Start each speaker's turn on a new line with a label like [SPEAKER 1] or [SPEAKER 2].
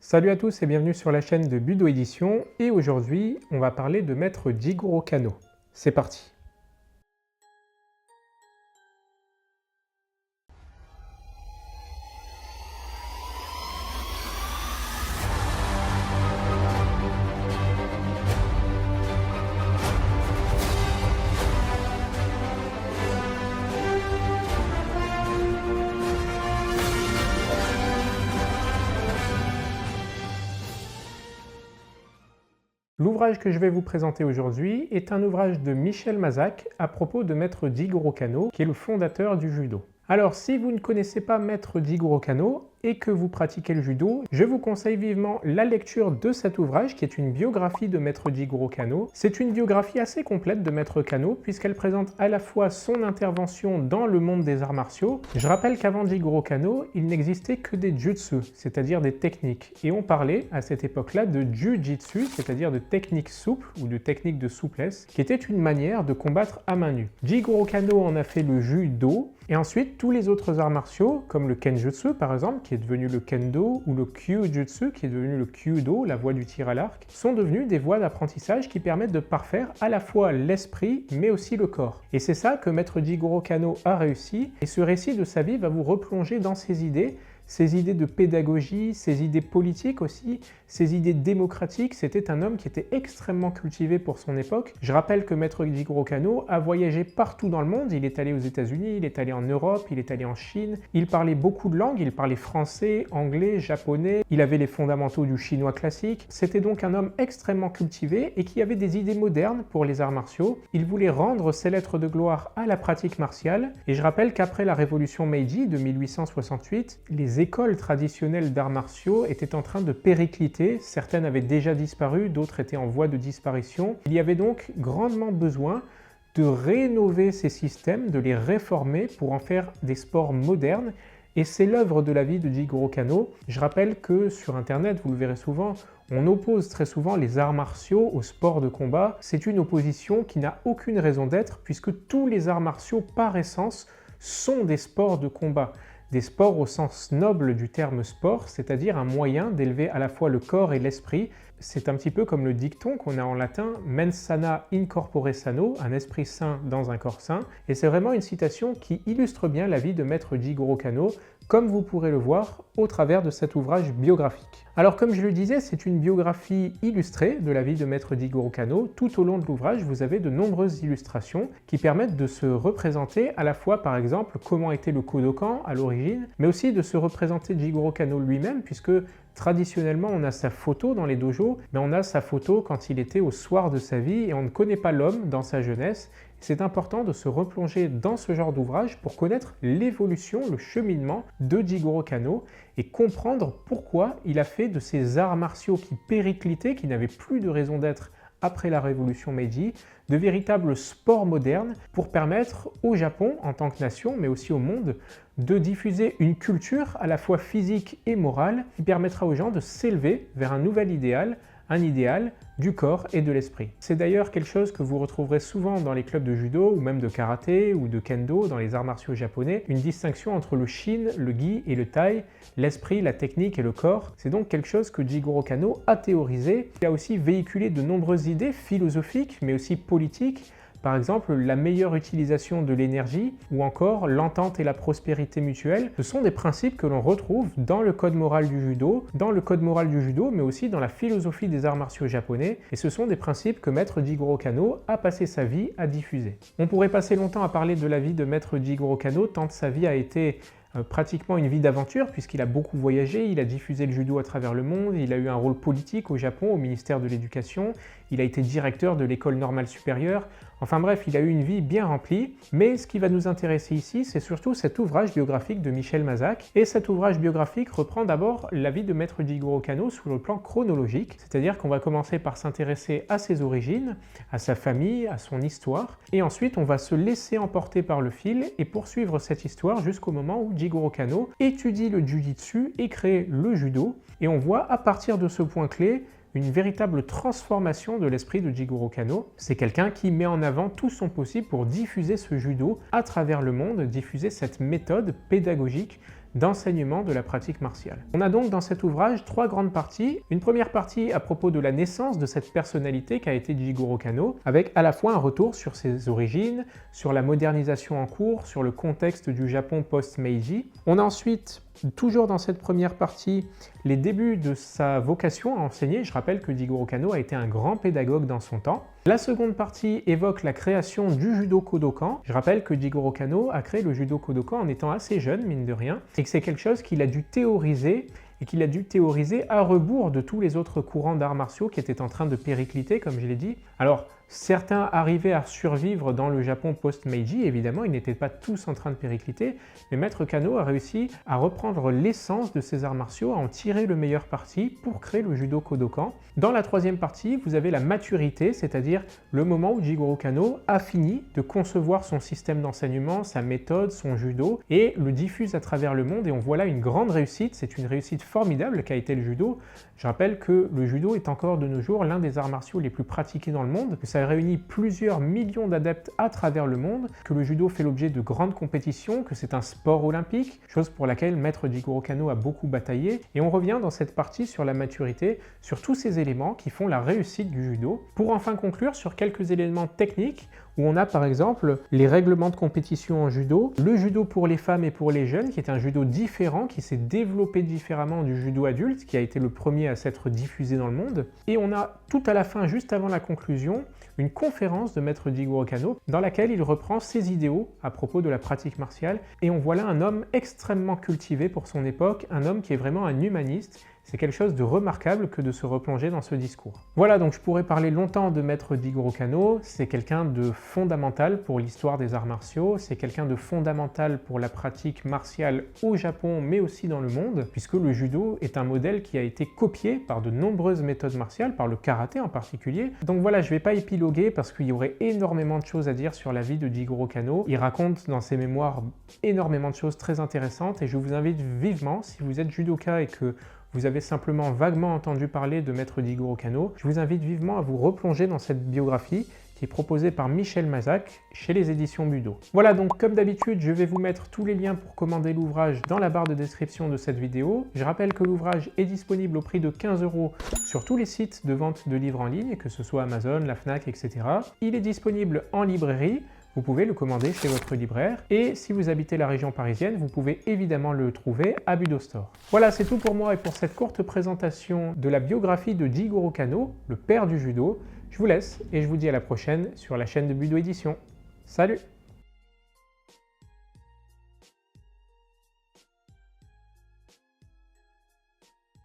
[SPEAKER 1] Salut à tous et bienvenue sur la chaîne de Budo Édition et aujourd'hui on va parler de maître Jigoro Kano. C'est parti! L'ouvrage que je vais vous présenter aujourd'hui est un ouvrage de Michel Mazac à propos de maître Jigoro Kano, qui est le fondateur du judo. Alors si vous ne connaissez pas maître Jigoro Kano et que vous pratiquez le judo, je vous conseille vivement la lecture de cet ouvrage qui est une biographie de maître Jigoro Kano. C'est une biographie assez complète de maître Kano puisqu'elle présente à la fois son intervention dans le monde des arts martiaux. Je rappelle qu'avant Jigoro Kano, il n'existait que des jutsu, c'est-à-dire des techniques. Et on parlait à cette époque-là de jujitsu, c'est-à-dire de techniques souples ou de techniques de souplesse, qui était une manière de combattre à main nue. Jigoro Kano en a fait le judo, et ensuite tous les autres arts martiaux, comme le kenjutsu par exemple, qui est devenu le kendo, ou le kyujutsu, qui est devenu le kyudo, la voie du tir à l'arc, sont devenus des voies d'apprentissage qui permettent de parfaire à la fois l'esprit, mais aussi le corps. Et c'est ça que maître Jigoro Kano a réussi, et ce récit de sa vie va vous replonger dans ses idées de pédagogie, ses idées politiques aussi, ses idées démocratiques. C'était un homme qui était extrêmement cultivé pour son époque. Je rappelle que maître Jigoro Kano a voyagé partout dans le monde. Il est allé aux États-Unis, il est allé en Europe, il est allé en Chine. Il parlait beaucoup de langues, il parlait français, anglais, japonais. Il avait les fondamentaux du chinois classique. C'était donc un homme extrêmement cultivé et qui avait des idées modernes pour les arts martiaux. Il voulait rendre ses lettres de gloire à la pratique martiale. Et je rappelle qu'après la révolution Meiji de 1868, les écoles traditionnelles d'arts martiaux étaient en train de péricliter, certaines avaient déjà disparu, d'autres étaient en voie de disparition. Il y avait donc grandement besoin de rénover ces systèmes, de les réformer pour en faire des sports modernes, et c'est l'œuvre de la vie de Jigoro Kano. Je rappelle que sur internet, vous le verrez souvent, on oppose très souvent les arts martiaux aux sports de combat. C'est une opposition qui n'a aucune raison d'être puisque tous les arts martiaux par essence sont des sports de combat. Des sports au sens noble du terme sport, c'est-à-dire un moyen d'élever à la fois le corps et l'esprit. C'est un petit peu comme le dicton qu'on a en latin « mens sana in corpore sano », un esprit sain dans un corps sain. Et c'est vraiment une citation qui illustre bien la vie de maître Jigoro Kano, comme vous pourrez le voir au travers de cet ouvrage biographique. Alors comme je le disais, c'est une biographie illustrée de la vie de maître Jigoro Kano. Tout au long de l'ouvrage, vous avez de nombreuses illustrations qui permettent de se représenter à la fois par exemple comment était le Kodokan à l'origine, mais aussi de se représenter Jigoro Kano lui-même puisque traditionnellement, on a sa photo dans les dojos, mais on a sa photo quand il était au soir de sa vie et on ne connaît pas l'homme dans sa jeunesse. C'est important de se replonger dans ce genre d'ouvrage pour connaître l'évolution, le cheminement de Jigoro Kano et comprendre pourquoi il a fait de ces arts martiaux qui périclitaient, qui n'avaient plus de raison d'être après la révolution Meiji, de véritables sports modernes pour permettre au Japon en tant que nation, mais aussi au monde, de diffuser une culture à la fois physique et morale qui permettra aux gens de s'élever vers un nouvel idéal, un idéal du corps et de l'esprit. C'est d'ailleurs quelque chose que vous retrouverez souvent dans les clubs de judo ou même de karaté ou de kendo dans les arts martiaux japonais, une distinction entre le shin, le gi et le tai, l'esprit, la technique et le corps. C'est donc quelque chose que Jigoro Kano a théorisé. Il a aussi véhiculé de nombreuses idées philosophiques mais aussi politiques. Par exemple, la meilleure utilisation de l'énergie ou encore l'entente et la prospérité mutuelle. Ce sont des principes que l'on retrouve dans le code moral du judo, mais aussi dans la philosophie des arts martiaux japonais. Et ce sont des principes que maître Jigoro Kano a passé sa vie à diffuser. On pourrait passer longtemps à parler de la vie de maître Jigoro Kano tant sa vie a été pratiquement une vie d'aventure puisqu'il a beaucoup voyagé, il a diffusé le judo à travers le monde, il a eu un rôle politique au Japon, au ministère de l'Éducation, il a été directeur de l'école normale supérieure. Enfin bref, il a eu une vie bien remplie, mais ce qui va nous intéresser ici, c'est surtout cet ouvrage biographique de Michel Mazac. Et cet ouvrage biographique reprend d'abord la vie de maître Jigoro Kano sous le plan chronologique, c'est-à-dire qu'on va commencer par s'intéresser à ses origines, à sa famille, à son histoire, et ensuite on va se laisser emporter par le fil et poursuivre cette histoire jusqu'au moment où Jigoro Kano étudie le jujitsu et crée le judo, et on voit à partir de ce point clé une véritable transformation de l'esprit de Jigoro Kano. C'est quelqu'un qui met en avant tout son possible pour diffuser ce judo à travers le monde, diffuser cette méthode pédagogique d'enseignement de la pratique martiale. On a donc dans cet ouvrage 3 grandes parties. Une première partie à propos de la naissance de cette personnalité qu'a été Jigoro Kano, avec à la fois un retour sur ses origines, sur la modernisation en cours, sur le contexte du Japon post-Meiji. On a ensuite, toujours dans cette première partie, les débuts de sa vocation à enseigner. Je rappelle que Jigoro Kano a été un grand pédagogue dans son temps. La seconde partie évoque la création du Judo Kodokan. Je rappelle que Jigoro Kano a créé le Judo Kodokan en étant assez jeune, mine de rien, et que c'est quelque chose qu'il a dû théoriser à rebours de tous les autres courants d'arts martiaux qui étaient en train de péricliter, comme je l'ai dit. Alors, certains arrivaient à survivre dans le Japon post-Meiji, évidemment, ils n'étaient pas tous en train de péricliter, mais Maître Kano a réussi à reprendre l'essence de ces arts martiaux, à en tirer le meilleur parti pour créer le Judo Kodokan. Dans la troisième partie, vous avez la maturité, c'est-à-dire le moment où Jigoro Kano a fini de concevoir son système d'enseignement, sa méthode, son judo, et le diffuse à travers le monde, et on voit là une grande réussite, c'est une réussite formidable qu'a été le judo. Je rappelle que le judo est encore de nos jours l'un des arts martiaux les plus pratiqués dans le monde, que ça réunit plusieurs millions d'adeptes à travers le monde, que le judo fait l'objet de grandes compétitions, que c'est un sport olympique, chose pour laquelle Maître Jigoro Kano a beaucoup bataillé. Et on revient dans cette partie sur la maturité, sur tous ces éléments qui font la réussite du judo. Pour enfin conclure sur quelques éléments techniques, où on a par exemple les règlements de compétition en judo, le judo pour les femmes et pour les jeunes, qui est un judo différent, qui s'est développé différemment du judo adulte, qui a été le premier à s'être diffusé dans le monde. Et on a tout à la fin, juste avant la conclusion, une conférence de Maître Jigoro Kano dans laquelle il reprend ses idéaux à propos de la pratique martiale. Et on voit là un homme extrêmement cultivé pour son époque, un homme qui est vraiment un humaniste. C'est quelque chose de remarquable que de se replonger dans ce discours. Voilà, donc je pourrais parler longtemps de Maître Jigoro Kano. C'est quelqu'un de fondamental pour l'histoire des arts martiaux, c'est quelqu'un de fondamental pour la pratique martiale au Japon, mais aussi dans le monde, puisque le judo est un modèle qui a été copié par de nombreuses méthodes martiales, par le karaté en particulier. Donc voilà, je ne vais pas épiloguer parce qu'il y aurait énormément de choses à dire sur la vie de Jigoro Kano. Il raconte dans ses mémoires énormément de choses très intéressantes et je vous invite vivement, si vous êtes judoka et que vous avez simplement vaguement entendu parler de Maître Jigoro Kano, je vous invite vivement à vous replonger dans cette biographie qui est proposée par Michel Mazac chez les éditions Budo. Voilà, donc comme d'habitude, je vais vous mettre tous les liens pour commander l'ouvrage dans la barre de description de cette vidéo. Je rappelle que l'ouvrage est disponible au prix de 15 € sur tous les sites de vente de livres en ligne, que ce soit Amazon, la Fnac, etc. Il est disponible en librairie. Vous pouvez le commander chez votre libraire et si vous habitez la région parisienne, vous pouvez évidemment le trouver à Budo Store. Voilà, c'est tout pour moi et pour cette courte présentation de la biographie de Jigoro Kano, le père du judo. Je vous laisse et je vous dis à la prochaine sur la chaîne de Budo Édition. Salut!